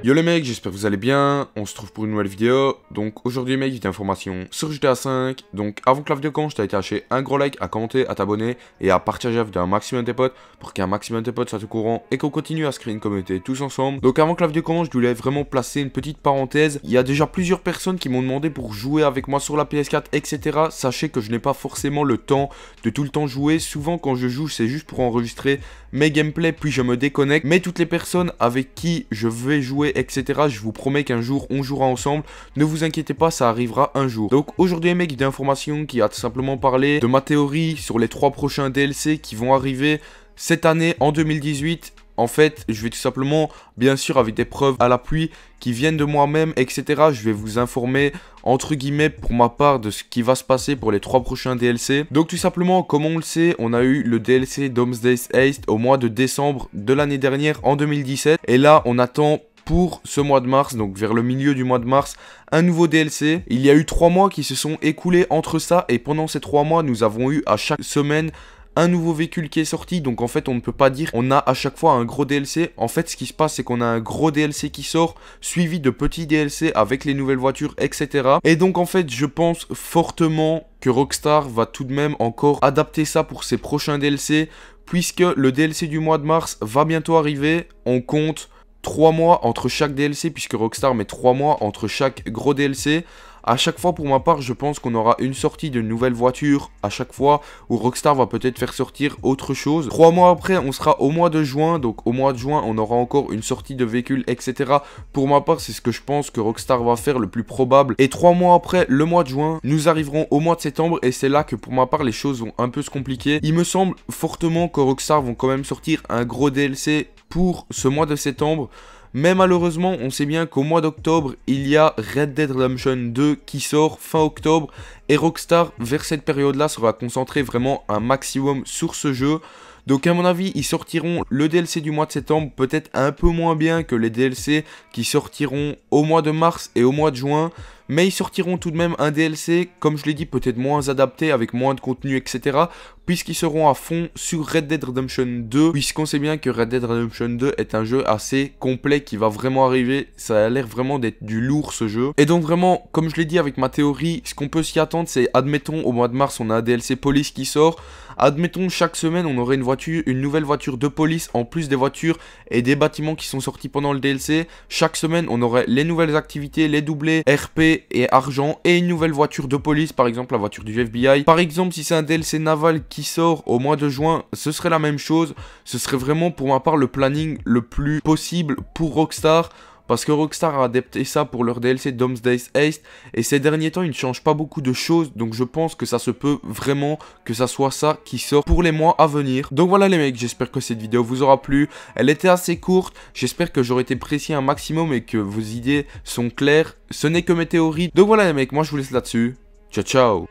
Yo les mecs, j'espère que vous allez bien, on se trouve pour une nouvelle vidéo. Donc aujourd'hui mec, j'ai des informations sur GTA 5. Donc avant que la vidéo commence, je t'invite à lâcher un gros like, à commenter, à t'abonner et à partager la vidéo à un maximum de tes potes pour qu'un maximum de tes potes soient au courant et qu'on continue à se créer une communauté tous ensemble. Donc avant que la vidéo commence, je voulais vraiment placer une petite parenthèse. Il y a déjà plusieurs personnes qui m'ont demandé pour jouer avec moi sur la PS4, etc. Sachez que je n'ai pas forcément le temps de tout le temps jouer. Souvent quand je joue, c'est juste pour enregistrer mes gameplays puis je me déconnecte. Mais toutes les personnes avec qui je vais jouer, etc. je vous promets qu'un jour on jouera ensemble. Ne vous inquiétez pas, ça arrivera un jour. Donc aujourd'hui mec, d'informations qui a tout simplement parlé de ma théorie sur les 3 prochains DLC qui vont arriver cette année en 2018. En fait, je vais tout simplement, bien sûr avec des preuves à l'appui qui viennent de moi-même, etc. Je vais vous informer, entre guillemets, pour ma part, de ce qui va se passer pour les 3 prochains DLC. Donc tout simplement, comme on le sait, on a eu le DLC Doomsday's Haste au mois de décembre de l'année dernière, en 2017. Et là, on attend pour ce mois de mars, donc vers le milieu du mois de mars, un nouveau DLC. Il y a eu 3 mois qui se sont écoulés entre ça, et pendant ces 3 mois, nous avons eu à chaque semaine un nouveau véhicule qui est sorti. Donc en fait on ne peut pas dire on a à chaque fois un gros DLC. En fait ce qui se passe c'est qu'on a un gros DLC qui sort suivi de petits DLC avec les nouvelles voitures, etc. Et donc en fait je pense fortement que Rockstar va tout de même encore adapter ça pour ses prochains DLC, puisque le DLC du mois de mars va bientôt arriver. On compte 3 mois entre chaque DLC, puisque Rockstar met 3 mois entre chaque gros DLC. À chaque fois, pour ma part, je pense qu'on aura une sortie de nouvelle voiture à chaque fois, où Rockstar va peut-être faire sortir autre chose. 3 mois après, on sera au mois de juin, donc au mois de juin, on aura encore une sortie de véhicule, etc. Pour ma part, c'est ce que je pense que Rockstar va faire le plus probable. Et 3 mois après, le mois de juin, nous arriverons au mois de septembre, et c'est là que pour ma part, les choses vont un peu se compliquer. Il me semble fortement que Rockstar vont quand même sortir un gros DLC pour ce mois de septembre. Mais malheureusement, on sait bien qu'au mois d'octobre, il y a Red Dead Redemption 2 qui sort fin octobre. Et Rockstar, vers cette période-là, sera concentré vraiment un maximum sur ce jeu. Donc à mon avis, ils sortiront le DLC du mois de septembre peut-être un peu moins bien que les DLC qui sortiront au mois de mars et au mois de juin. Mais ils sortiront tout de même un DLC, comme je l'ai dit, peut-être moins adapté, avec moins de contenu, etc. Puisqu'ils seront à fond sur Red Dead Redemption 2. Puisqu'on sait bien que Red Dead Redemption 2 est un jeu assez complet qui va vraiment arriver. Ça a l'air vraiment d'être du lourd ce jeu. Et donc vraiment, comme je l'ai dit avec ma théorie, ce qu'on peut s'y attendre, c'est, admettons, au mois de mars, on a un DLC police qui sort. Admettons, chaque semaine, on aurait une nouvelle voiture de police, en plus des voitures et des bâtiments qui sont sortis pendant le DLC. Chaque semaine, on aurait les nouvelles activités, les doublés, RP et argent, et une nouvelle voiture de police, par exemple la voiture du FBI. Par exemple, si c'est un DLC naval qui sort au mois de juin, ce serait la même chose. Ce serait vraiment, pour ma part, le planning le plus possible pour Rockstar. Parce que Rockstar a adapté ça pour leur DLC Doomsday's Haste. Et ces derniers temps, ils ne changent pas beaucoup de choses. Donc je pense que ça se peut vraiment que ça soit ça qui sort pour les mois à venir. Donc voilà les mecs, j'espère que cette vidéo vous aura plu. Elle était assez courte. J'espère que j'aurai été précis un maximum et que vos idées sont claires. Ce n'est que mes théories. Donc voilà les mecs, moi je vous laisse là-dessus. Ciao ciao.